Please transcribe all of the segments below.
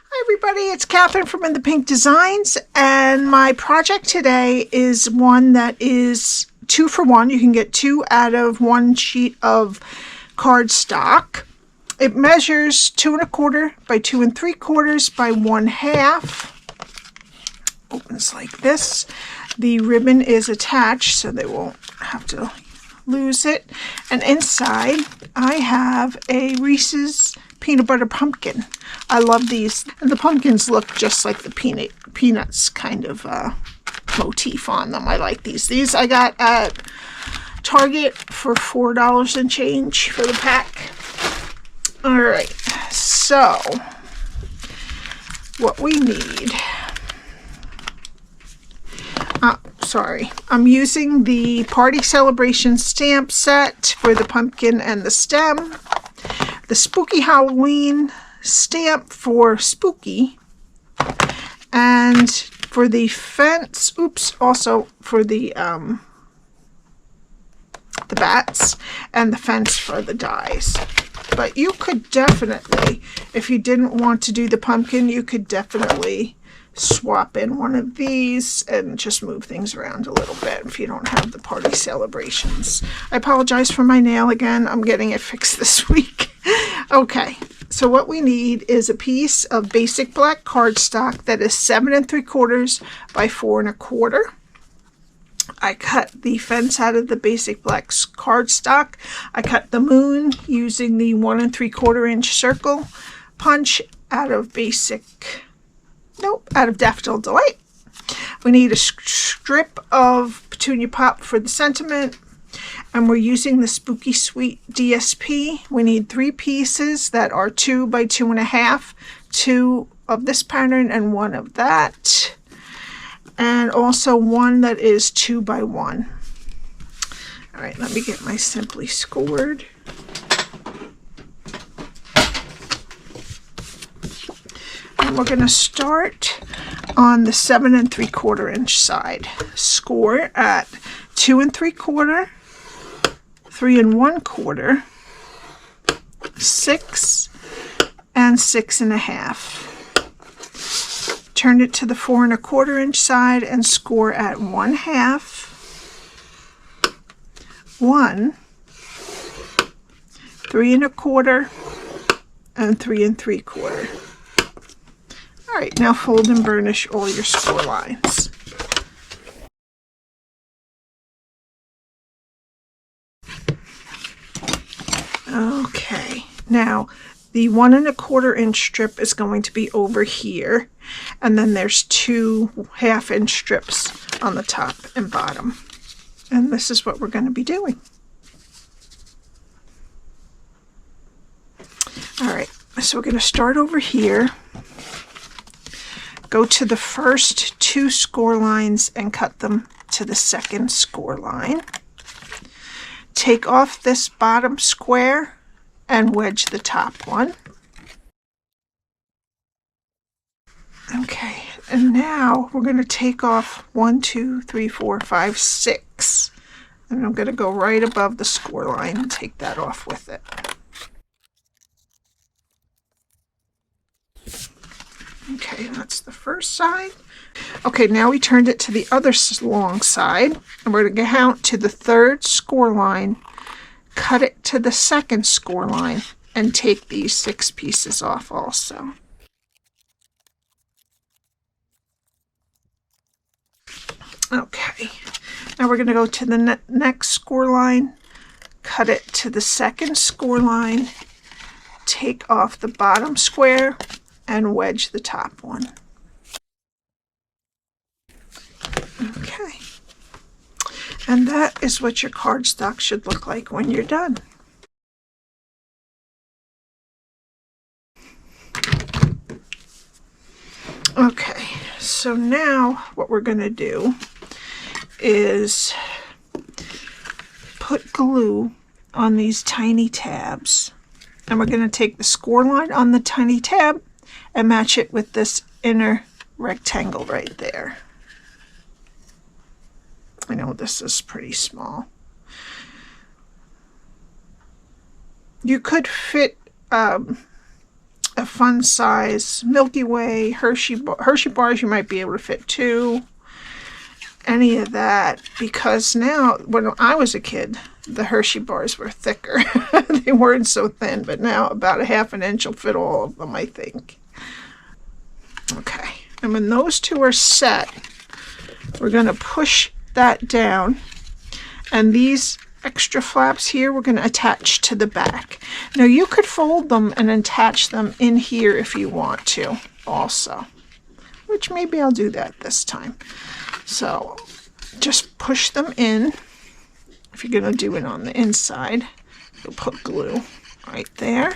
Hi everybody, it's Cathryn from In the Pink Designs, and my project today is one that is 2 for 1. You can get 2 out of 1 sheet of cardstock. It measures 2 1/4 by 2 3/4 by 1/2. Opens like this. The ribbon is attached so they won't have to lose it. And inside I have a Reese's peanut butter pumpkin. I love these, and the pumpkins look just like the peanuts kind of motif on them. I like these. These I got at Target for $4 and change for the pack. All right, so what we need. I'm using the Party Celebration stamp set for the pumpkin and the stem. The Spooky Halloween stamp for Spooky, and for the fence, also for the bats, and the fence for the dies. But you could definitely, if you didn't want to do the pumpkin, you could definitely swap in one of these and just move things around a little bit if you don't have the Party Celebrations. I apologize for my nail again. I'm getting it fixed this week. Okay, so what we need is a piece of basic black cardstock that is 7 3/4 by 4 1/4. I cut the fence out of the basic black cardstock. I cut the moon using the 1 3/4 inch circle punch out of Daffodil Delight. We need a strip of Petunia Pop for the sentiment, and we're using the Spooky Sweet DSP. We need 3 pieces that are 2 by 2 1/2, 2 of this pattern and 1 of that, and also 1 that is 2 by 1. All right, let me get my Simply Scored. And we're going to start on the 7 3/4 inch side. Score at 2 3/4, 3 1/4, 6, and 6 1/2. Turn it to the 4 1/4 inch side and score at 1/2, 1, 3 1/4, and 3 3/4. All right, now fold and burnish all your score lines. Okay, now the 1 1/4 inch strip is going to be over here, and then there's 2 1/2 inch strips on the top and bottom. And this is what we're going to be doing. All right, so we're going to start over here. Go to the first 2 score lines and cut them to the second score line. Take off this bottom square and wedge the top one. Okay, and now we're going to take off 1, 2, 3, 4, 5, 6. And I'm going to go right above the score line and take that off with it. Okay, that's the first side. Okay, now we turned it to the other long side, and we're going to count to the 3rd score line, cut it to the 2nd score line, and take these 6 pieces off also. Okay, now we're going to go to the next score line, cut it to the 2nd score line, take off the bottom square, and wedge the top one. Okay, and that is what your cardstock should look like when you're done. Okay, so now what we're going to do is put glue on these tiny tabs, and we're going to take the score line on the tiny tab and match it with this inner rectangle right there. I know this is pretty small. You could fit a fun size. Milky Way, Hershey bars, you might be able to fit 2. Any of that, because now, when I was a kid, the Hershey bars were thicker. They weren't so thin, but now about a ½ an inch will fit all of them, I think. Okay, and when those 2 are set, we're going to push that down, and these extra flaps here we're going to attach to the back. Now you could fold them and attach them in here if you want to also, which maybe I'll do that this time. So just push them in. If you're going to do it on the inside, you'll put glue right there.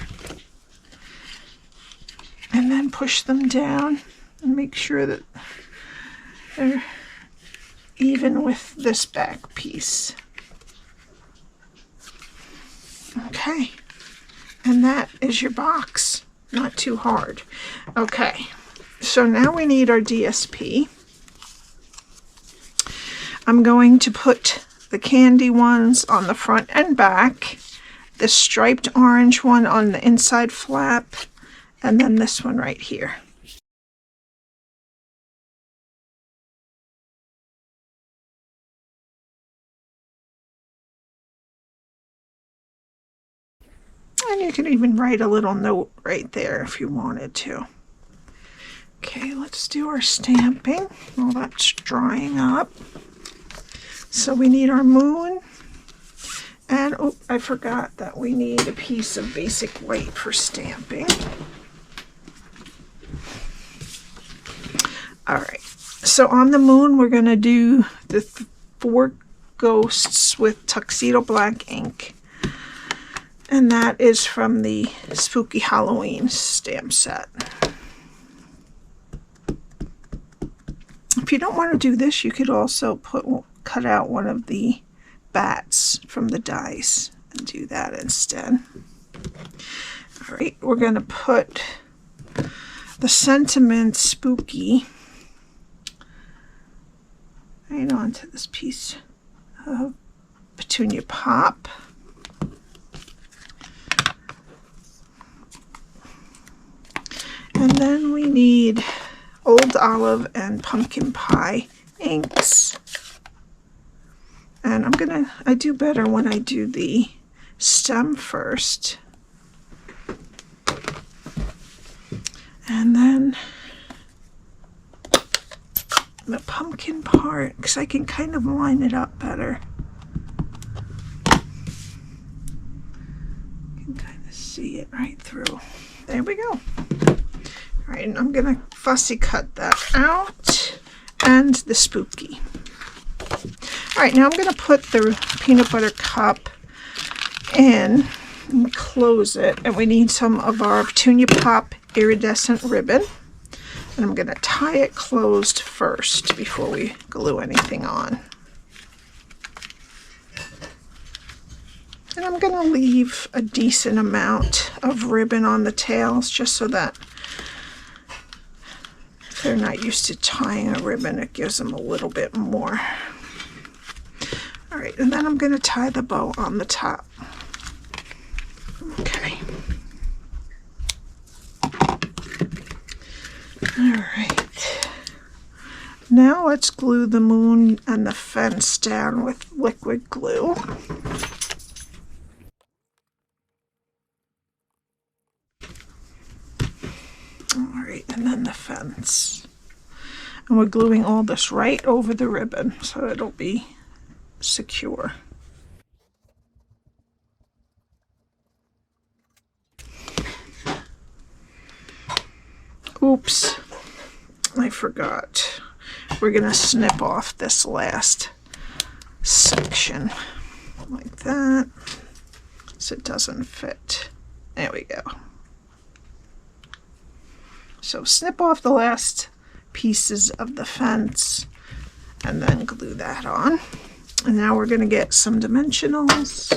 And then push them down and make sure that they're even with this back piece. Okay, and that is your box. Not too hard. Okay, so now we need our DSP. I'm going to put the candy ones on the front and back, the striped orange one on the inside flap, and then this one right here. And you can even write a little note right there if you wanted to. Okay, let's do our stamping while that's drying up. So we need our moon, and oh, I forgot that we need a piece of basic white for stamping. All right, so on the moon we're going to do the 4 ghosts with Tuxedo Black Ink, and that is from the Spooky Halloween stamp set. If you don't want to do this, you could also cut out one of the bats from the dies and do that instead. All right, we're going to put the Sentiment Spooky right onto this piece of Petunia Pop. And then we need Old Olive and Pumpkin Pie inks. And I do better when I do the stem first. And then the pumpkin part, because I can kind of line it up better. You can kind of see it right through. There we go. All right, and I'm going to fussy cut that out, and the spooky. All right, now I'm going to put the peanut butter cup in and close it, and we need some of our Petunia Pop Iridescent ribbon, and I'm going to tie it closed first before we glue anything on. And I'm going to leave a decent amount of ribbon on the tails just so that if they're not used to tying a ribbon, it gives them a little bit more. All right, and then I'm going to tie the bow on the top. Okay. All right. Now let's glue the moon and the fence down with liquid glue. All right, and then the fence. And we're gluing all this right over the ribbon so it'll be secure. Oops, I forgot. We're going to snip off this last section like that so it doesn't fit. There we go. So snip off the last pieces of the fence and then glue that on. And now we're going to get some dimensionals.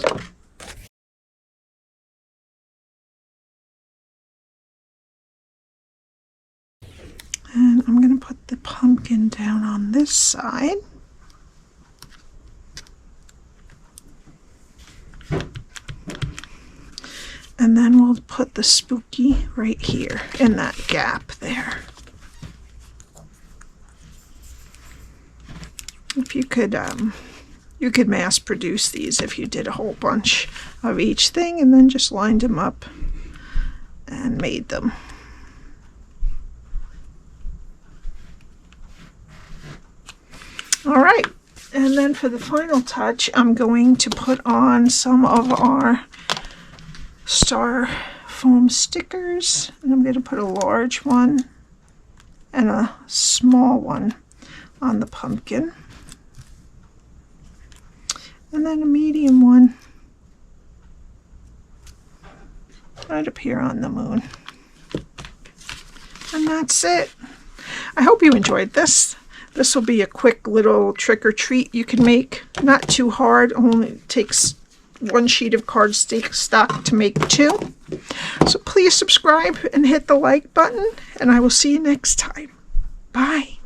And I'm going to put the pumpkin down on this side. And then we'll put the spooky right here in that gap there. If you could mass produce these if you did a whole bunch of each thing and then just lined them up and made them. All right, and then for the final touch, I'm going to put on some of our star foam stickers, and I'm going to put a large one and a small one on the pumpkin, and then a medium one right up here on the moon. And that's it. I hope you enjoyed this. This will be a quick little trick or treat you can make. Not too hard, only takes 1 sheet of cardstock to make 2. So please subscribe and hit the like button, and I will see you next time. Bye.